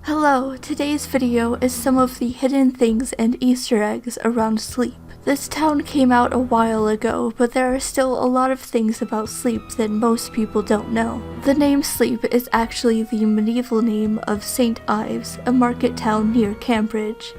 Hello, today's video is some of the hidden things and Easter eggs around Slepe. This town came out a while ago, but there are still a lot of things about Slepe that most people don't know. The name Slepe is actually the medieval name of St. Ives, a market town near Cambridge.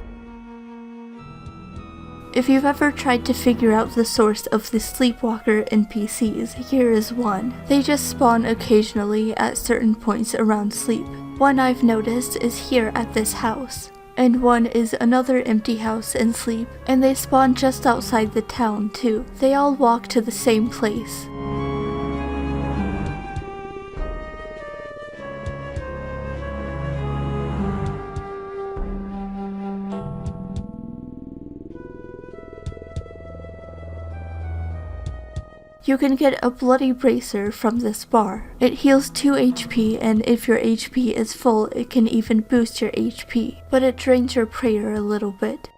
If you've ever tried to figure out the source of the Sleepwalker NPCs, here is one. They just spawn occasionally at certain points around Slepe. One I've noticed is here at this house, and one is another empty house in Slepe, and they spawn just outside the town too. They all walk to the same place. You can get a bloody bracer from this bar. It heals 2 HP, and if your HP is full, it can even boost your HP, but it drains your prayer a little bit.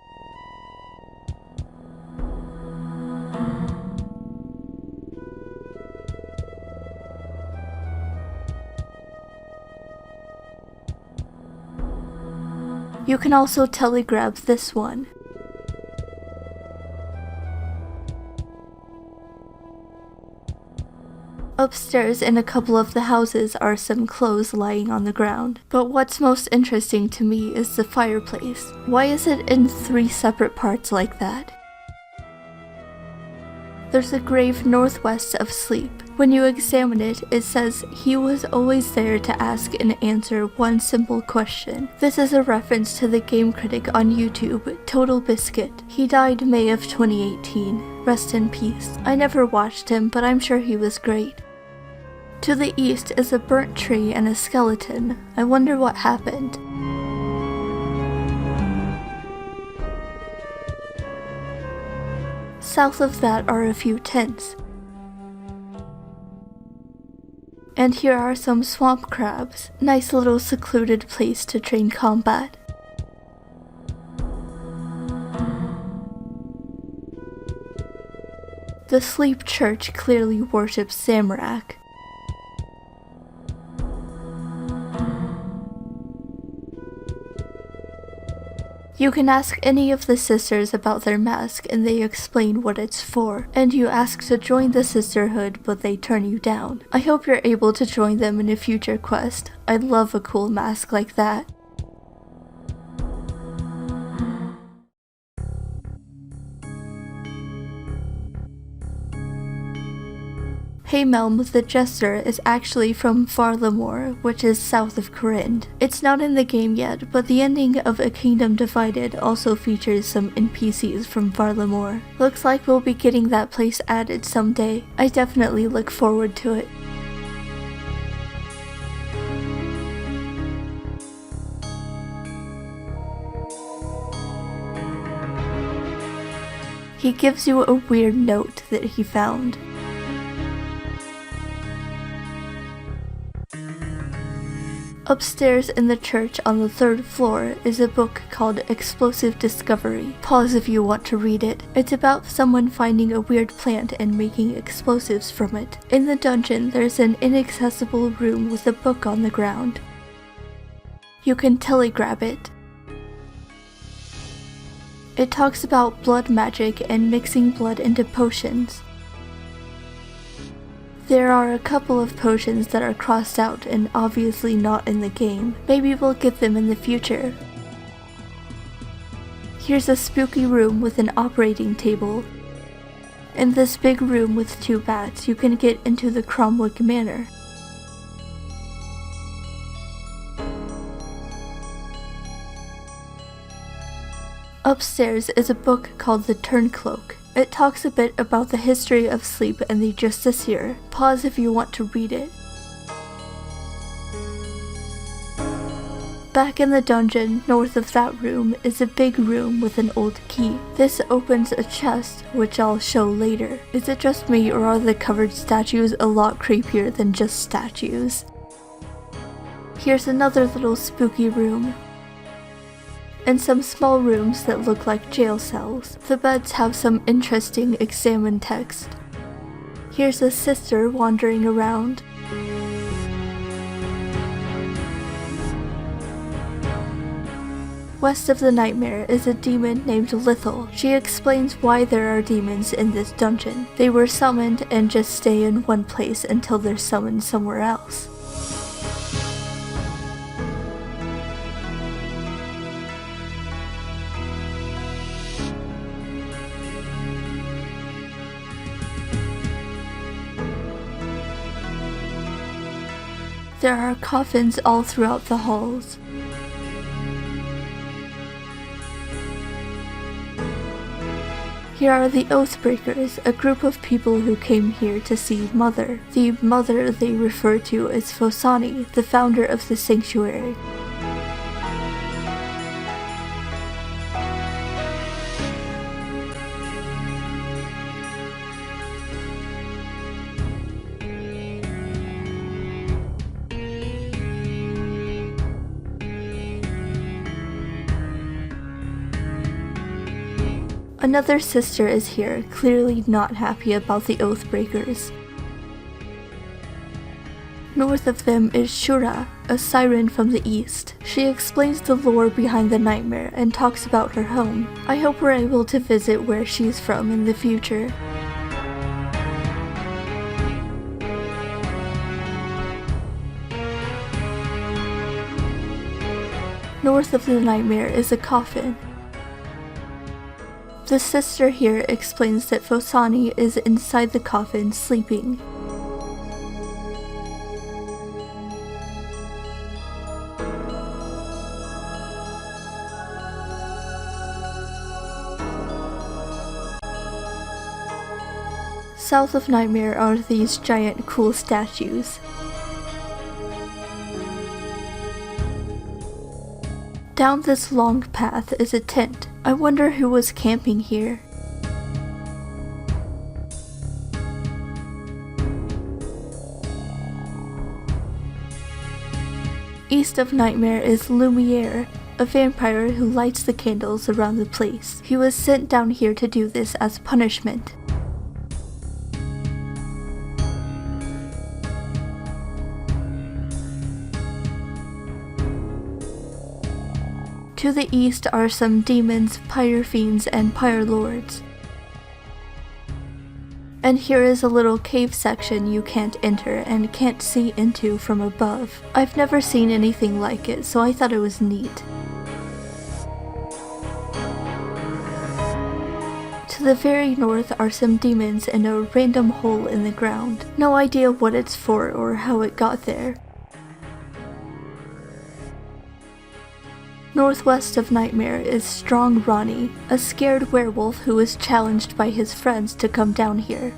You can also telegrab this one. Upstairs in a couple of the houses are some clothes lying on the ground, but what's most interesting to me is the fireplace. Why is it in 3 separate parts like that? There's a grave northwest of Slepe. When you examine it, it says he was always there to ask and answer one simple question. This is a reference to the game critic on YouTube, Total Biscuit. He died May of 2018. Rest in peace. I never watched him, but I'm sure he was great. To the east is a burnt tree and a skeleton. I wonder what happened. South of that are a few tents. And here are some swamp crabs. Nice little secluded place to train combat. The Slepe Church clearly worships Zamorak. You can ask any of the sisters about their mask and they explain what it's for, and you ask to join the sisterhood but they turn you down. I hope you're able to join them in a future quest. I'd love a cool mask like that. Haymelm the Jester is actually from Farlamore, which is south of Corinne. It's not in the game yet, but the ending of A Kingdom Divided also features some NPCs from Farlamore. Looks like we'll be getting that place added someday. I definitely look forward to it. He gives you a weird note that he found. Upstairs in the church on the 3rd floor is a book called Explosive Discovery. Pause if you want to read it. It's about someone finding a weird plant and making explosives from it. In the dungeon, there's an inaccessible room with a book on the ground. You can telegrab it. It talks about blood magic and mixing blood into potions. There are a couple of potions that are crossed out and obviously not in the game. Maybe we'll get them in the future. Here's a spooky room with an operating table. In this big room with 2 bats, you can get into the Cromwick Manor. Upstairs is a book called The Turncloak. It talks a bit about the history of Slepe and the Justiciar. Pause if you want to read it. Back in the dungeon, north of that room, is a big room with an old key. This opens a chest, which I'll show later. Is it just me, or are the covered statues a lot creepier than just statues? Here's another little spooky room. And some small rooms that look like jail cells. The beds have some interesting examine text. Here's a sister wandering around. West of the nightmare is a demon named Lethal. She explains why there are demons in this dungeon. They were summoned and just stay in one place until they're summoned somewhere else. There are coffins all throughout the halls. Here are the Oathbreakers, a group of people who came here to see Mother. The Mother they refer to as Phosani, the founder of the sanctuary. Another sister is here, clearly not happy about the Oathbreakers. North of them is Shura, a siren from the east. She explains the lore behind the nightmare and talks about her home. I hope we're able to visit where she's from in the future. North of the nightmare is a coffin. The sister here explains that Phosani is inside the coffin sleeping. South of Nightmare are these giant cool statues. Down this long path is a tent. I wonder who was camping here. East of Nightmare is Lumiere, a vampire who lights the candles around the place. He was sent down here to do this as punishment. To the east are some demons, pyre fiends, and pyre lords. And here is a little cave section you can't enter and can't see into from above. I've never seen anything like it, so I thought it was neat. To the very north are some demons in a random hole in the ground. No idea what it's for or how it got there. Northwest of Nightmare is Strong Ronnie, a scared werewolf who is challenged by his friends to come down here.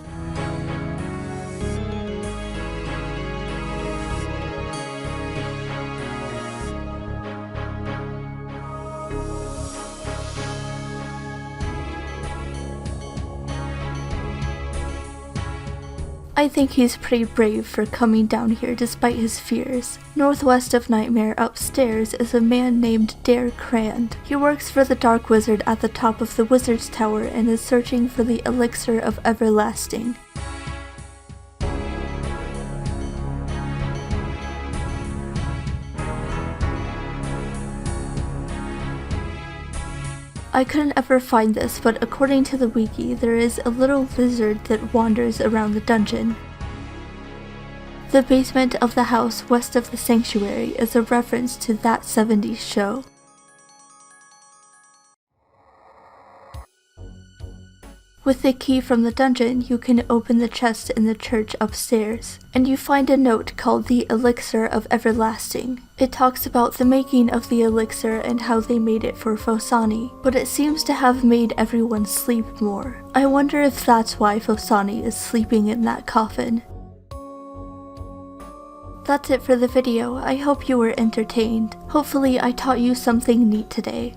I think he's pretty brave for coming down here despite his fears. Northwest of Nightmare upstairs is a man named Dare Crand. He works for the Dark Wizard at the top of the Wizard's Tower and is searching for the Elixir of Everlasting. I couldn't ever find this, but according to the wiki, there is a little lizard that wanders around the dungeon. The basement of the house west of the sanctuary is a reference to that 70s show. With the key from the dungeon, you can open the chest in the church upstairs, and you find a note called the Elixir of Everlasting. It talks about the making of the elixir and how they made it for Phosani, but it seems to have made everyone sleep more. I wonder if that's why Phosani is sleeping in that coffin. That's it for the video. I hope you were entertained. Hopefully I taught you something neat today.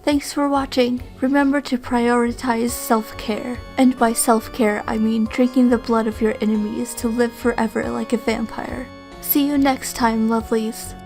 Thanks for watching. Remember to prioritize self-care. And by self-care, I mean drinking the blood of your enemies to live forever like a vampire. See you next time, lovelies.